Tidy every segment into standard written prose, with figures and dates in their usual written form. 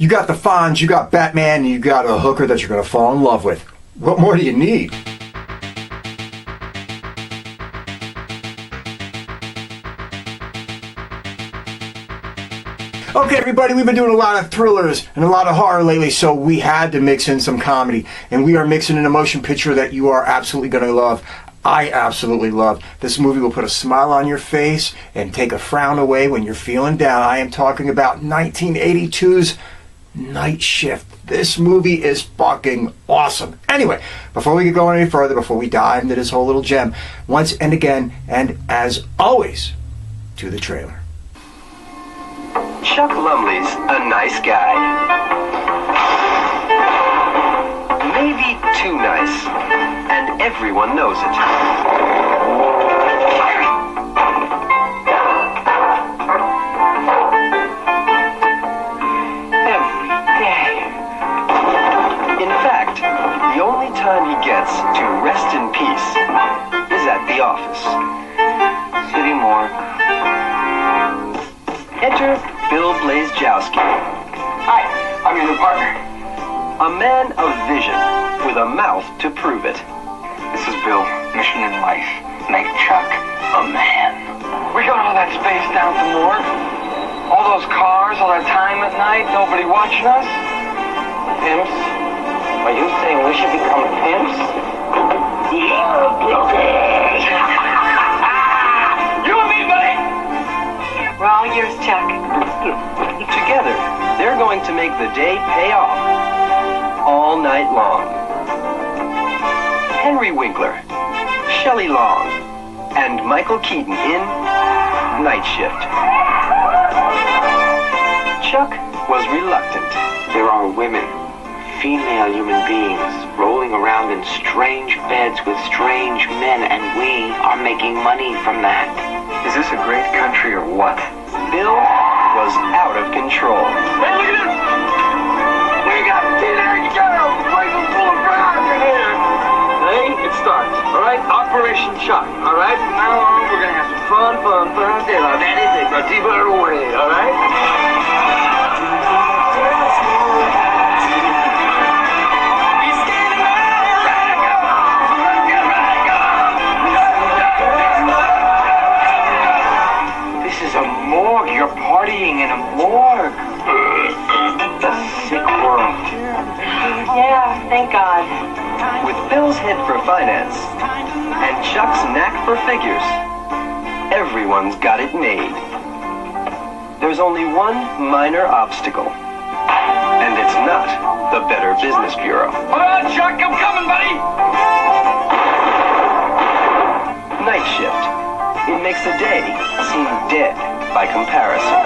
You got the Fonz, you got Batman, and you got a hooker that you're going to fall in love with. What more do you need? Okay, everybody, we've been doing a lot of thrillers and a lot of horror lately, so we had to mix in some comedy. And we are mixing in a motion picture that you are absolutely going to love. I absolutely love. This movie will put a smile on your face and take a frown away when you're feeling down. I am talking about 1982's Night Shift. This movie is fucking awesome. Anyway, before we get going any further, before we dive into this whole little gem, once and again, and as always, to the trailer. Chuck Lumley's a nice guy. Maybe too nice, and everyone knows it. The only time he gets to rest in peace is at the office. City morgue. Enter Bill Blazejowski. Hi, I'm your new partner. A man of vision with a mouth to prove it. This is Bill. Mission in life. Make Chuck a man. We got all that space down at the morgue. All those cars, all that time at night, nobody watching us. Pimps. Are you saying we should become pimps? Yeah, brokers! You and me, buddy! We're all yours, Chuck. Together, they're going to make the day pay off all night long. Henry Winkler, Shelley Long, and Michael Keaton in Night Shift. Chuck was reluctant. There are women. Female human beings rolling around in strange beds with strange men, and we are making money from that. Is this a great country or what? Bill was out of control. Hey, look at this! We got teenage girls! Place is full of brown in here! Hey, it starts, alright? Operation Chuck, alright? From now on, we're gonna have some fun. Anything, but keep her away, alright? You're partying in a morgue. The sick world. Yeah, thank God. With Bill's head for finance and Chuck's knack for figures, everyone's got it made. There's only one minor obstacle, and it's not the Better Business Bureau. Hold on, Chuck, I'm coming, buddy! Night Shift. It makes a day seem dead by comparison.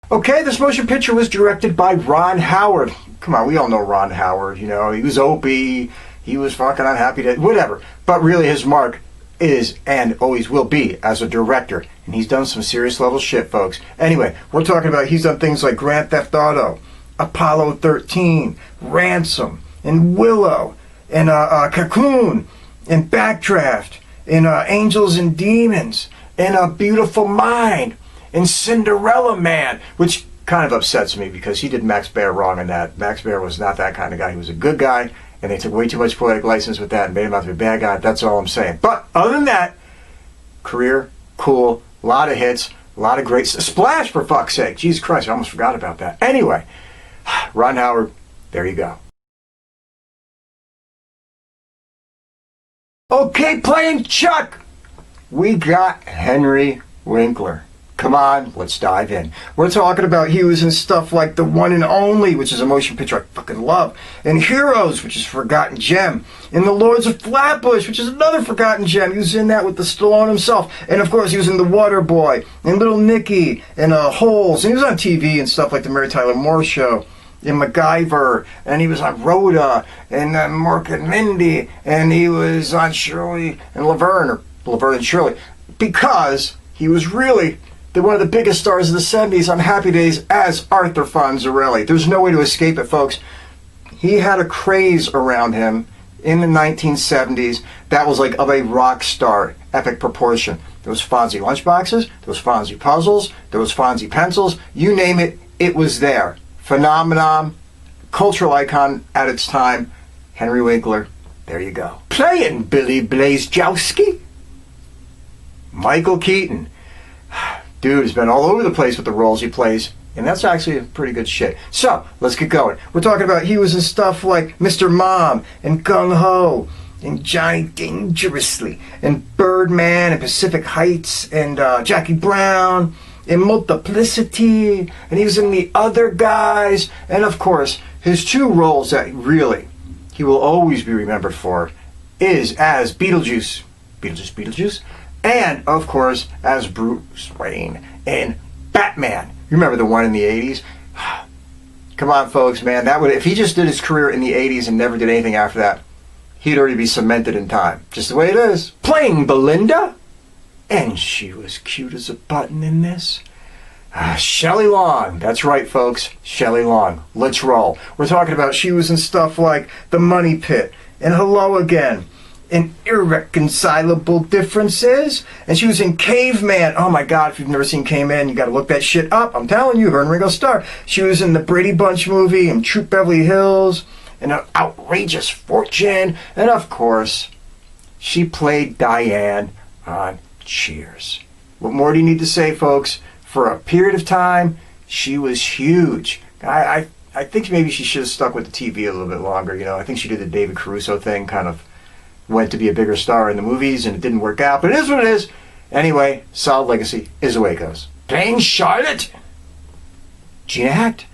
Okay, this motion picture was directed by Ron Howard. Come on, we all know Ron Howard. You know, he was Opie, he was fucking unhappy, whatever. But really his mark is and always will be as a director, and he's done some serious level shit, folks. Anyway, we're talking about he's done things like Grand Theft Auto, Apollo 13, Ransom, and Willow, and Cocoon, and Backdraft, and Angels and Demons, and A Beautiful Mind, and Cinderella Man, which kind of upsets me because he did Max Baer wrong in that. Max Baer was not that kind of guy. He was a good guy, and they took way too much poetic license with that and made him out to be a bad guy. That's all I'm saying. But other than that, career, cool, a lot of hits, a lot of great... Splash, for fuck's sake. Jesus Christ, I almost forgot about that. Anyway, Ron Howard, there you go. Okay, playing Chuck, we got Henry Winkler. Come on, let's dive in. We're talking about he was in stuff like The One and Only, which is a motion picture I fucking love, and Heroes, which is a forgotten gem, and The Lords of Flatbush, which is another forgotten gem. He was in that with the Stallone himself, and of course he was in The Water Boy, and Little Nicky, and Holes, and he was on TV and stuff like The Mary Tyler Moore Show, and MacGyver, and he was on Rhoda, and Mork and Mindy, and he was on Shirley and Laverne, or Laverne and Shirley, because he was really one of the biggest stars of the 70s on Happy Days as Arthur Fonzarelli. There's no way to escape it, folks. He had a craze around him in the 1970s that was like of a rock star epic proportion. There was Fonzie lunchboxes, there was Fonzie puzzles, there was Fonzie pencils, you name it, it was there. Phenomenon, cultural icon at its time, Henry Winkler, there you go. Playing Billy Blazejowski, Michael Keaton. Dude has been all over the place with the roles he plays, and that's actually a pretty good shit. So, let's get going. We're talking about he was in stuff like Mr. Mom and Gung Ho and Johnny Dangerously and Birdman and Pacific Heights and Jackie Brown and Multiplicity, and he was in The Other Guys, and of course, his two roles that really he will always be remembered for is as Beetlejuice, and of course as Bruce Wayne in Batman. You remember the one in the 80s? Come on, folks, man. That would, if he just did his career in the 80s and never did anything after that, he'd already be cemented in time. Just the way it is. Playing Belinda, and she was cute as a button in this. Shelley Long. That's right, folks. Shelley Long. Let's roll. We're talking about she was in stuff like The Money Pit and Hello Again and Irreconcilable Differences, and she was in Caveman. Oh my god, if you've never seen Caveman, you gotta look that shit up. I'm telling you, her and Ringo Starr. She was in the Brady Bunch movie and Troop Beverly Hills and An Outrageous Fortune, and of course she played Diane on Cheers. What more do you need to say, folks? For a period of time, she was huge. I think maybe she should have stuck with the TV a little bit longer. You know, I think she did the David Caruso thing, kind of went to be a bigger star in the movies, and it didn't work out, but it is what it is. Anyway, solid legacy is the way it goes. Playing Charlotte, Gina Hecht.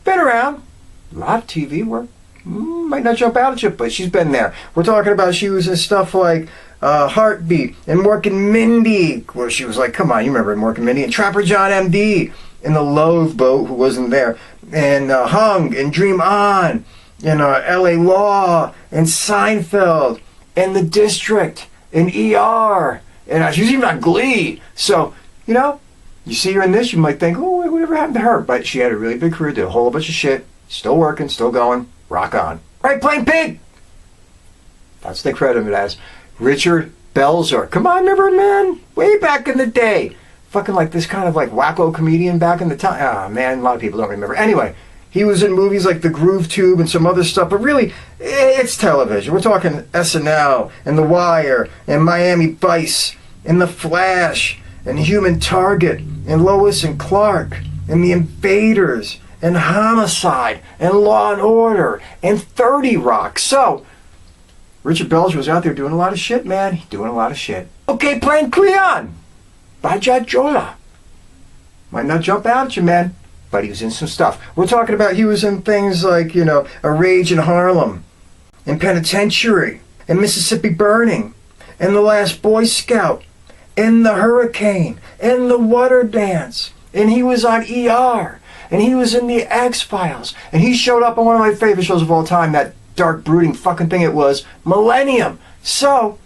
Been around, a lot of TV work. Might not jump out at you, but she's been there. We're talking about she was in stuff like Heartbeat and Mork and Mindy, where she was like, come on, you remember Mork and Mindy, and Trapper John M.D. in The Loathe Boat, who wasn't there, and Hung and Dream On, and L.A. Law, and Seinfeld, and The District, and ER, and she was even on Glee. So, you know, you see her in this, you might think, oh, whatever happened to her? But she had a really big career, did a whole bunch of shit, still working, still going, rock on. Right, playing Pig! That's what they credit it as. Richard Belzer. Come on, remember, man? Way back in the day. Fucking like this kind of like wacko comedian back in the time. Ah, man, a lot of people don't remember. Anyway, he was in movies like The Groove Tube and some other stuff, but really, it's television. We're talking SNL and The Wire and Miami Vice and The Flash and Human Target and Lois and Clark and The Invaders and Homicide and Law and Order and 30 Rock. So, Richard Belzer was out there doing a lot of shit, man. Doing a lot of shit. Okay, playing Cleon by Jola. Might not jump out at you, man, but he was in some stuff. We're talking about he was in things like, you know, A Rage in Harlem, and Penitentiary, and Mississippi Burning, and The Last Boy Scout, and The Hurricane, and The Water Dance, and he was on ER, and he was in The X-Files, and he showed up on one of my favorite shows of all time, that dark, brooding fucking thing it was, Millennium. So,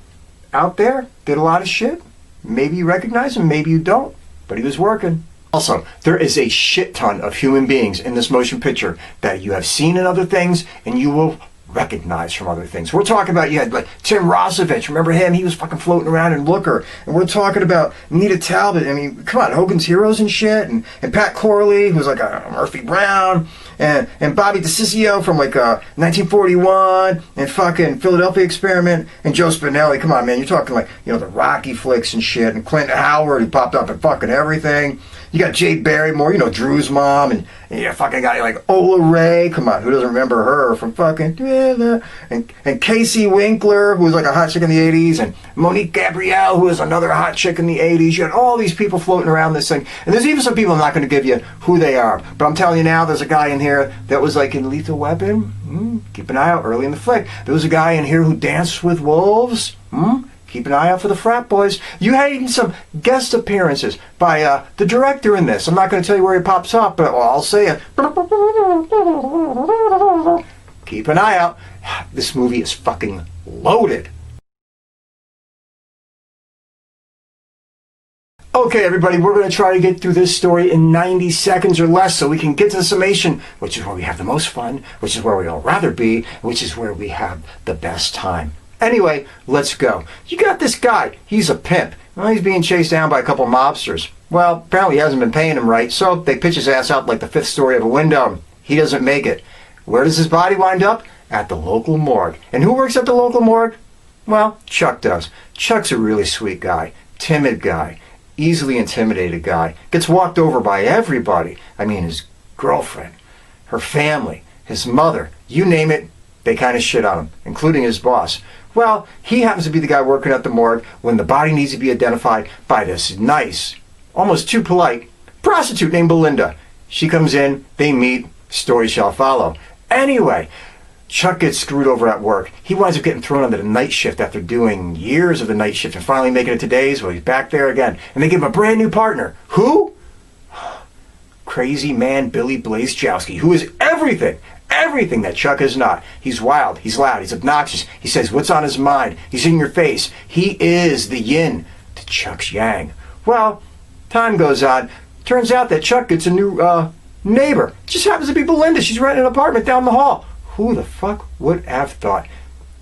out there, did a lot of shit. Maybe you recognize him, maybe you don't, but he was working. Also, there is a shit ton of human beings in this motion picture that you have seen in other things and you will recognize from other things. We're talking about, you had like Tim Rossovich, remember him? He was fucking floating around in Looker. And we're talking about Nita Talbot, I mean, come on, Hogan's Heroes and shit, and Pat Corley, who's like a Murphy Brown, and Bobby DeCiccio from like 1941, and fucking Philadelphia Experiment, and Joe Spinelli. Come on, man, you're talking like, you know, the Rocky flicks and shit, and Clint Howard, who popped up in fucking everything. You got Jade Barrymore, you know, Drew's mom, and you fucking got like Ola Ray. Come on, who doesn't remember her from fucking... And Casey Winkler, who was like a hot chick in the 80s, and Monique Gabrielle, who was another hot chick in the 80s. You had all these people floating around this thing. And there's even some people I'm not going to give you who they are. But I'm telling you now, there's a guy in here that was like in Lethal Weapon. Keep an eye out early in the flick. There was a guy in here who danced with wolves. Keep an eye out for the frat boys. You had even some guest appearances by the director in this. I'm not going to tell you where he pops up, but I'll say it. Keep an eye out. This movie is fucking loaded. Okay, everybody, we're going to try to get through this story in 90 seconds or less so we can get to the summation, which is where we have the most fun, which is where we all rather be, which is where we have the best time. Anyway, let's go. You got this guy. He's a pimp. Well, he's being chased down by a couple mobsters. Well, apparently he hasn't been paying him right, so they pitch his ass out like the 5th story of a window. He doesn't make it. Where does his body wind up? At the local morgue. And who works at the local morgue? Well, Chuck does. Chuck's a really sweet guy, timid guy, easily intimidated guy, gets walked over by everybody. I mean, his girlfriend, her family, his mother, you name it, they kind of shit on him, including his boss. Well, he happens to be the guy working at the morgue when the body needs to be identified by this nice, almost too polite, prostitute named Belinda. She comes in, they meet, story shall follow. Anyway, Chuck gets screwed over at work. He winds up getting thrown onto the night shift after doing years of the night shift and finally making it to days. Well, he's back there again. And they give him a brand new partner. Who? Crazy man Billy Blazejowski, who is everything that Chuck is not. He's wild, he's loud, he's obnoxious. He says what's on his mind. He's in your face. He is the yin to Chuck's yang. Well, time goes on. Turns out that Chuck gets a new neighbor. Just happens to be Belinda. She's renting an apartment down the hall. Who the fuck would have thought?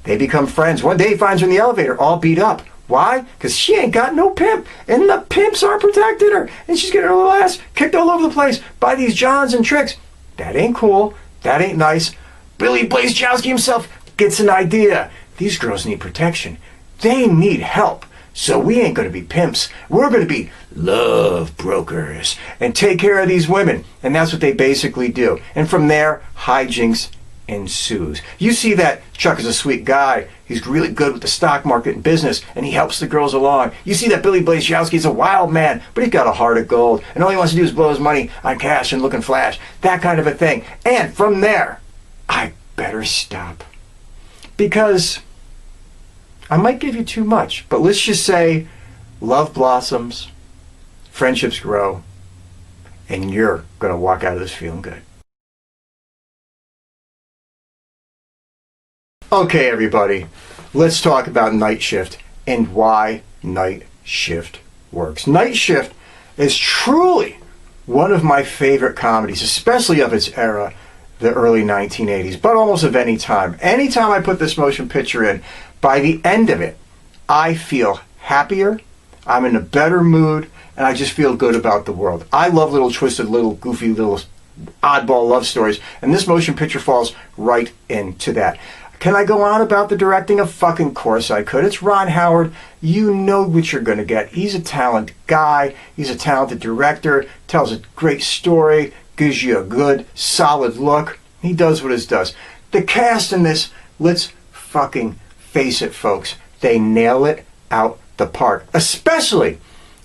They become friends. One day he finds her in the elevator, all beat up. Why? Because she ain't got no pimp, and the pimps are protecting her, and she's getting her little ass kicked all over the place by these Johns and tricks. That ain't cool. That ain't nice. Billy Blazejowski himself gets an idea. These girls need protection. They need help. So we ain't going to be pimps. We're going to be love brokers and take care of these women. And that's what they basically do. And from there, hijinks ensues. You see that Chuck is a sweet guy. He's really good with the stock market and business, and he helps the girls along. You see that Billy Blazejowski is a wild man, but he's got a heart of gold, and all he wants to do is blow his money on cash and look and flash. That kind of a thing. And from there, I better stop. Because I might give you too much, but let's just say love blossoms, friendships grow, and you're going to walk out of this feeling good. Okay, everybody, let's talk about Night Shift and why Night Shift works. Night Shift is truly one of my favorite comedies, especially of its era, the early 1980s, but almost of any time. Anytime I put this motion picture in, by the end of it, I feel happier, I'm in a better mood, and I just feel good about the world. I love little twisted, little goofy, little oddball love stories, and this motion picture falls right into that. Can I go on about the directing? Of fucking course I could. It's Ron Howard. You know what you're going to get. He's a talented guy. He's a talented director. Tells a great story. Gives you a good, solid look. He does what it does. The cast in this, let's fucking face it, folks. They nail it out the park. Especially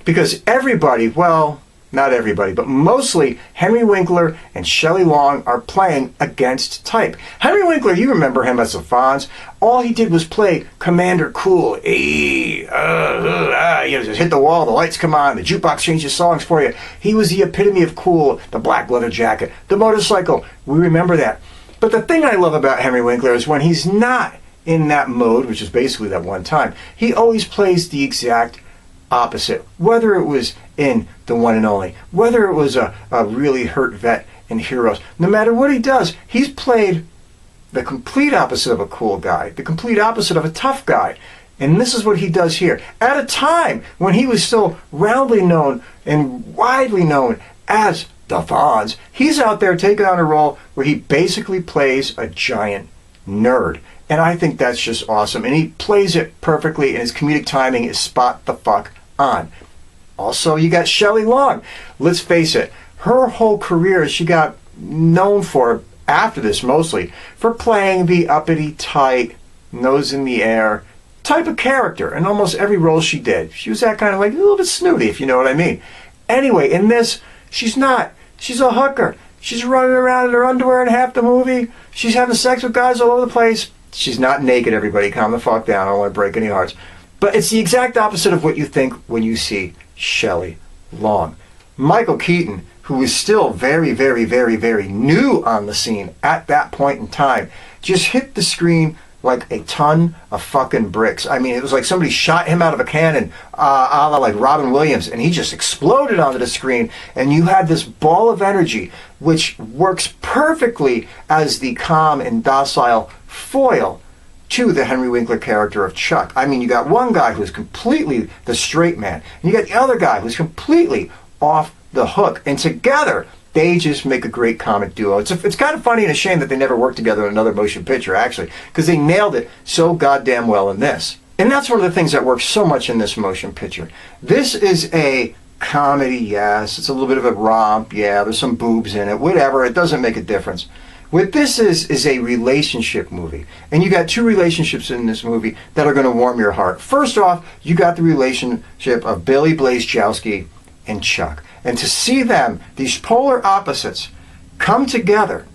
because everybody, well, not everybody, but mostly Henry Winkler and Shelley Long are playing against type. Henry Winkler, you remember him as the Fonz. All he did was play Commander Cool. You just hit the wall, the lights come on, the jukebox changes songs for you. He was the epitome of cool, the black leather jacket, the motorcycle. We remember that. But the thing I love about Henry Winkler is when he's not in that mode, which is basically that one time, he always plays the exact opposite. Whether it was in The One and Only, whether it was a really hurt vet in Heroes, no matter what he does, he's played the complete opposite of a cool guy, the complete opposite of a tough guy. And this is what he does here. At a time when he was still roundly known and widely known as the Fonz, he's out there taking on a role where he basically plays a giant nerd. And I think that's just awesome. And he plays it perfectly, and his comedic timing is spot the fuck on. Also, you got Shelley Long. Let's face it, her whole career, she got known for, after this mostly, for playing the uppity, tight, nose in the air type of character in almost every role she did. She was that kind of like a little bit snooty, if you know what I mean. Anyway, in this, she's not. She's a hooker. She's running around in her underwear in half the movie. She's having sex with guys all over the place. She's not naked, everybody. Calm the fuck down. I don't want to break any hearts. But it's the exact opposite of what you think when you see Shelley Long. Michael Keaton, who was still very, very, very, very new on the scene at that point in time, just hit the screen like a ton of fucking bricks. I mean, it was like somebody shot him out of a cannon, a la like Robin Williams, and he just exploded onto the screen, and you had this ball of energy which works perfectly as the calm and docile foil to the Henry Winkler character of Chuck. I mean, you got one guy who's completely the straight man, and you got the other guy who's completely off the hook, and together they just make a great comic duo. It's kind of funny and a shame that they never worked together in another motion picture, actually, because they nailed it so goddamn well in this. And that's one of the things that works so much in this motion picture. This is a comedy, yes. It's a little bit of a romp, yeah. There's some boobs in it, whatever. It doesn't make a difference. What this is a relationship movie. And you got two relationships in this movie that are going to warm your heart. First off, you got the relationship of Billy Blazejowski and Chuck. And to see them, these polar opposites, come together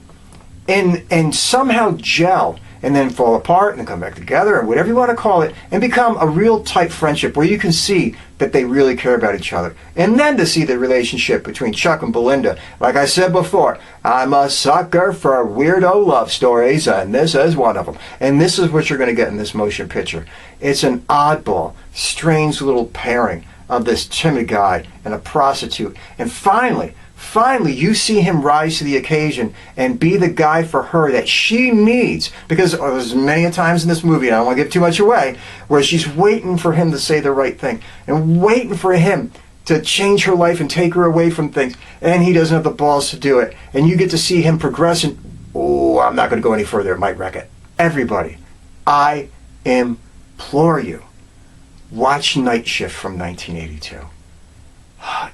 and somehow gel and then fall apart and come back together, or whatever you want to call it, and become a real tight friendship where you can see that they really care about each other. And then to see the relationship between Chuck and Belinda. Like I said before, I'm a sucker for weirdo love stories, and this is one of them. And this is what you're going to get in this motion picture. It's an oddball, strange little pairing of this timid guy and a prostitute. And finally, you see him rise to the occasion and be the guy for her that she needs. Because there's many a times in this movie, and I don't want to give too much away, where she's waiting for him to say the right thing and waiting for him to change her life and take her away from things. And he doesn't have the balls to do it. And you get to see him progress. And, oh, I'm not going to go any further. It might wreck it. Everybody, I implore you, watch Night Shift from 1982.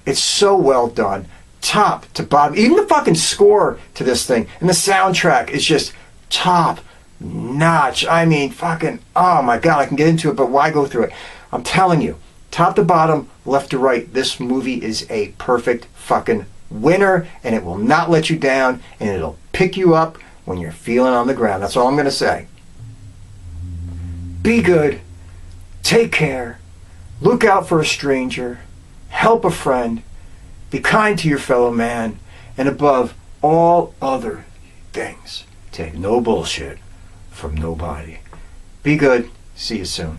It's so well done, top to bottom. Even the fucking score to this thing and the soundtrack is just top notch. I mean, fucking, oh my God, I can get into it, but why go through it? I'm telling you, top to bottom, left to right, this movie is a perfect fucking winner, and it will not let you down, and it'll pick you up when you're feeling on the ground. That's all I'm going to say. Be good. Take care, look out for a stranger, help a friend, be kind to your fellow man, and above all other things, take no bullshit from nobody. Be good. See you soon.